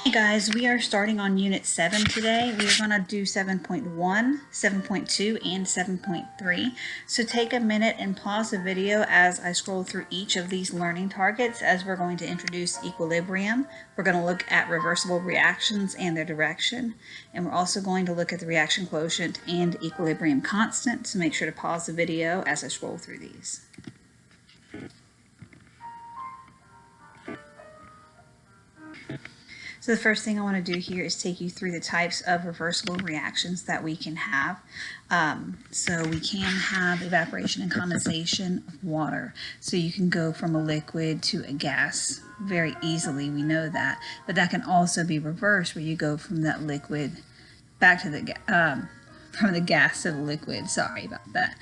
Hey guys, we are starting on Unit 7 today. We are going to do 7.1, 7.2, and 7.3. So take a minute and pause the video as I scroll through each of these learning targets as we're going to introduce equilibrium. We're going to look at reversible reactions and their direction. And we're also going to look at the reaction quotient and equilibrium constant. So make sure to pause the video as I scroll through these. So the first thing I want to do here is take you through the types of reversible reactions that we can have. So we can have evaporation and condensation of water. So you can go from a liquid to a gas very easily, we know that. But that can also be reversed where you go from that liquid back to the from the gas to the liquid. Sorry about that.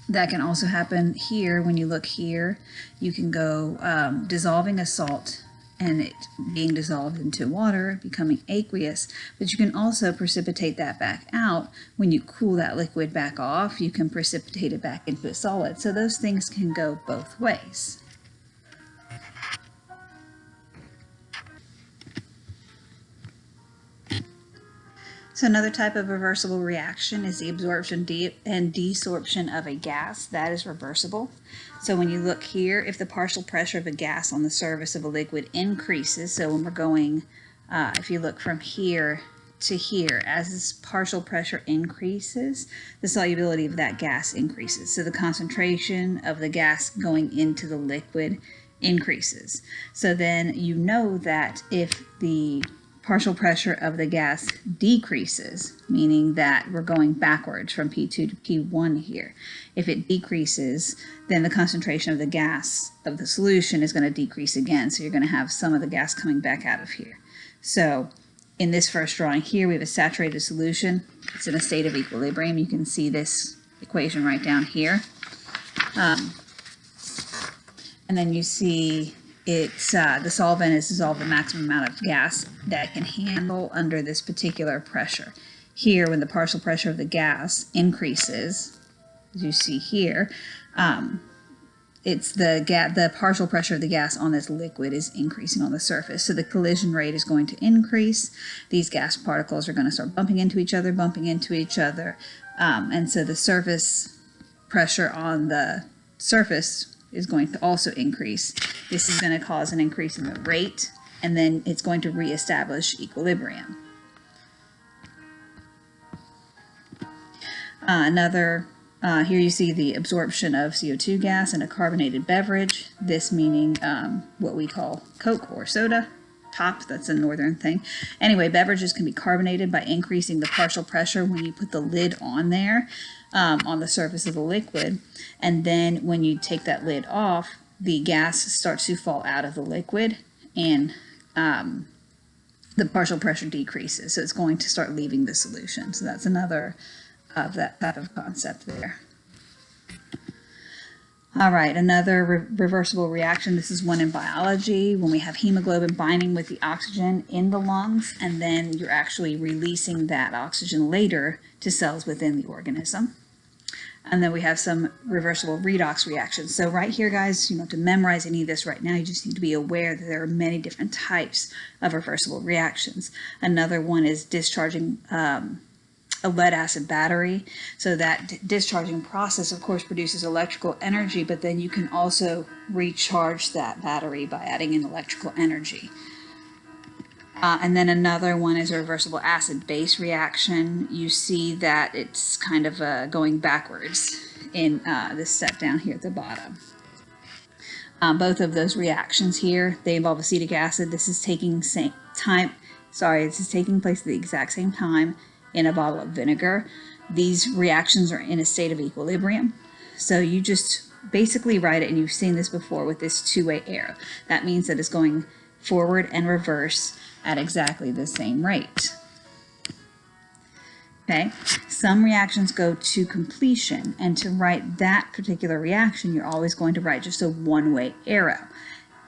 That can also happen here. When you look here, you can go dissolving a salt and it being dissolved into water, becoming aqueous, but you can also precipitate that back out. When you cool that liquid back off, you can precipitate it back into a solid. So those things can go both ways. So another type of reversible reaction is the absorption and desorption of a gas. That is reversible. So when you look here, if the partial pressure of a gas on the surface of a liquid increases, so when we're going, if you look from here to here, as this partial pressure increases, the solubility of that gas increases. So the concentration of the gas going into the liquid increases. So then you know that if the partial pressure of the gas decreases, meaning that we're going backwards from P2 to P1 here. If it decreases, then the concentration of the gas of the solution is going to decrease again. So you're going to have some of the gas coming back out of here. So in this first drawing here, we have a saturated solution. It's in a state of equilibrium. You can see this equation right down here. And then you see it's the solvent is dissolved the maximum amount of gas that can handle under this particular pressure. Here, when the partial pressure of the gas increases, as you see here, it's the partial pressure of the gas on this liquid is increasing on the surface. So the collision rate is going to increase. These gas particles are going to start bumping into each other, and so the surface pressure on the surface is going to also increase. This is going to cause an increase in the rate, and then it's going to reestablish equilibrium. Here you see the absorption of CO2 gas in a carbonated beverage, this meaning what we call Coke or soda. Pop, that's a northern thing. Anyway, beverages can be carbonated by increasing the partial pressure when you put the lid on there, on the surface of the liquid. And then when you take that lid off, the gas starts to fall out of the liquid and the partial pressure decreases. So it's going to start leaving the solution. So that's another of that type of concept there. All right, another reversible reaction. This is one in biology when we have hemoglobin binding with the oxygen in the lungs, and then you're actually releasing that oxygen later to cells within the organism. And then we have some reversible redox reactions. So right here, guys, you don't have to memorize any of this right now. You just need to be aware that there are many different types of reversible reactions. Another one is discharging a lead acid battery. So that discharging process, of course, produces electrical energy, but then you can also recharge that battery by adding in electrical energy. And then another one is a reversible acid-base reaction. You see that it's kind of going backwards in this step down here at the bottom. Both of those reactions here, they involve acetic acid. This is taking place at the exact same time in a bottle of vinegar. These reactions are in a state of equilibrium. So you just basically write it, and you've seen this before with this two-way arrow. That means that it's going forward and reverse at exactly the same rate. Okay, some reactions go to completion, and to write that particular reaction, you're always going to write just a one-way arrow.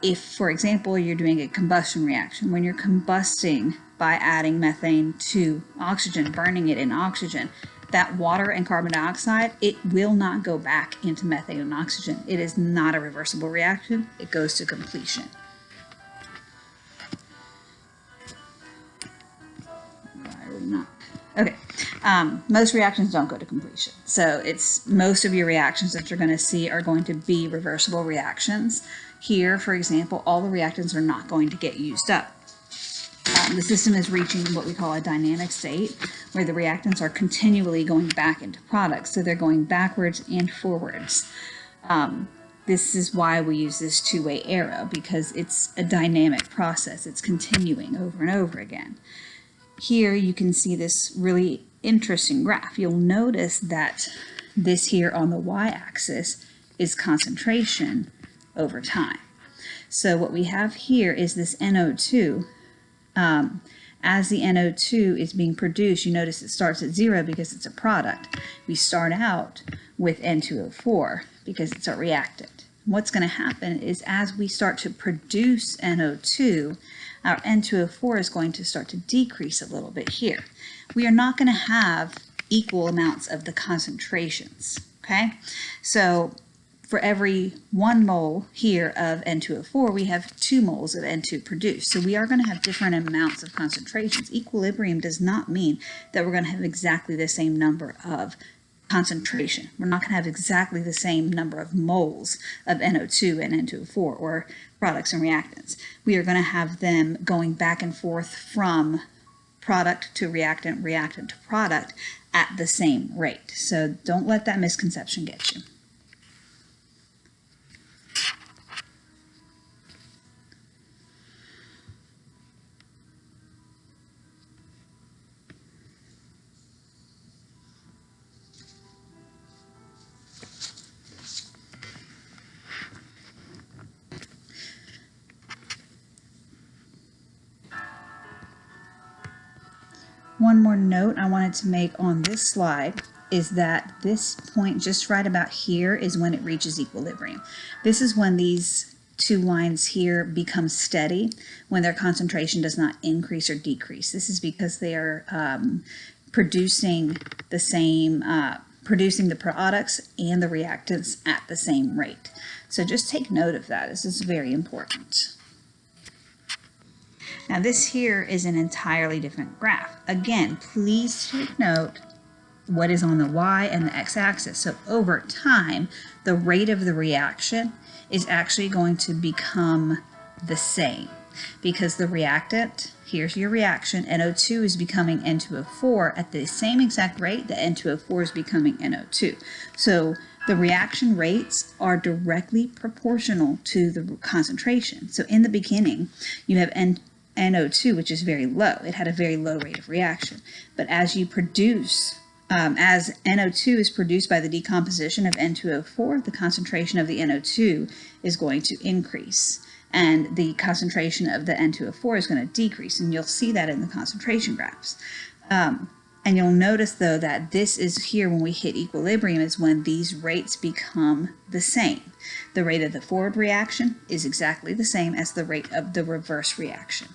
If, for example, you're doing a combustion reaction, when you're combusting by adding methane to oxygen, burning it in oxygen, that water and carbon dioxide, it will not go back into methane and oxygen. It is not a reversible reaction. It goes to completion. Okay, most reactions don't go to completion. So it's most of your reactions that you're going to see are going to be reversible reactions. Here, for example, all the reactants are not going to get used up. The system is reaching what we call a dynamic state, where the reactants are continually going back into products. So they're going backwards and forwards. This is why we use this two-way arrow, because it's a dynamic process. It's continuing over and over again. Here you can see this really interesting graph. You'll notice that this here on the y-axis is concentration over time. So what we have here is this NO2. As the NO2 is being produced, you notice it starts at 0 because it's a product. We start out with N2O4 because it's a reactant. What's going to happen is as we start to produce NO2, our N2O4 is going to start to decrease a little bit here. We are not going to have equal amounts of the concentrations, okay? So for every 1 mole here of N2O4, we have 2 moles of N2 produced. So we are going to have different amounts of concentrations. Equilibrium does not mean that we're going to have exactly the same number of concentration. We're not going to have exactly the same number of moles of NO2 and N2O4 or products and reactants. We are going to have them going back and forth from product to reactant, reactant to product at the same rate. So don't let that misconception get you. One more note I wanted to make on this slide is that this point just right about here is when it reaches equilibrium. This is when these 2 lines here become steady, when their concentration does not increase or decrease. This is because they are producing the products and the reactants at the same rate. So just take note of that. This is very important. Now this here is an entirely different graph. Again, please take note what is on the y and the x-axis. So over time, the rate of the reaction is actually going to become the same because the reactant, here's your reaction, NO2 is becoming N2O4 at the same exact rate that N2O4 is becoming NO2. So the reaction rates are directly proportional to the concentration. So in the beginning, you have NO2, which is very low. It had a very low rate of reaction. But as you produce, as NO2 is produced by the decomposition of N2O4, the concentration of the NO2 is going to increase. And the concentration of the N2O4 is going to decrease. And you'll see that in the concentration graphs. And you'll notice, though, that this is here when we hit equilibrium is when these rates become the same. The rate of the forward reaction is exactly the same as the rate of the reverse reaction.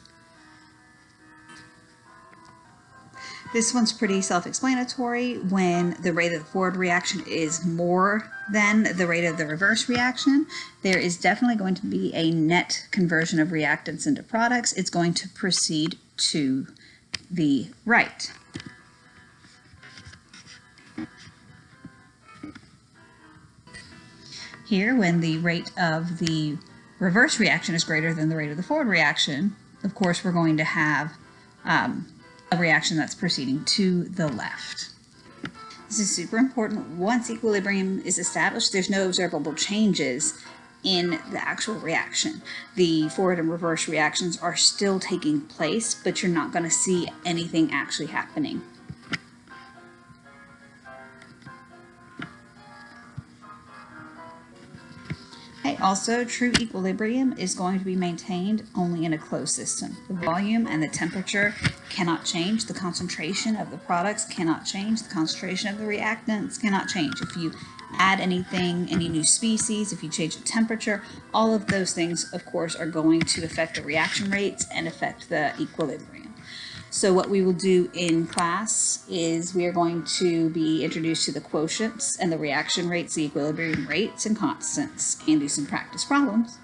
This one's pretty self-explanatory. When the rate of the forward reaction is more than the rate of the reverse reaction, there is definitely going to be a net conversion of reactants into products. It's going to proceed to the right. Here, when the rate of the reverse reaction is greater than the rate of the forward reaction, of course, we're going to have a reaction that's proceeding to the left. This is super important. Once equilibrium is established, there's no observable changes in the actual reaction. The forward and reverse reactions are still taking place, but you're not going to see anything actually happening. Also, true equilibrium is going to be maintained only in a closed system. The volume and the temperature cannot change. The concentration of the products cannot change. The concentration of the reactants cannot change. If you add anything, any new species, if you change the temperature, all of those things, of course, are going to affect the reaction rates and affect the equilibrium. So what we will do in class is we are going to be introduced to the quotients and the reaction rates, the equilibrium rates and constants, and do some practice problems.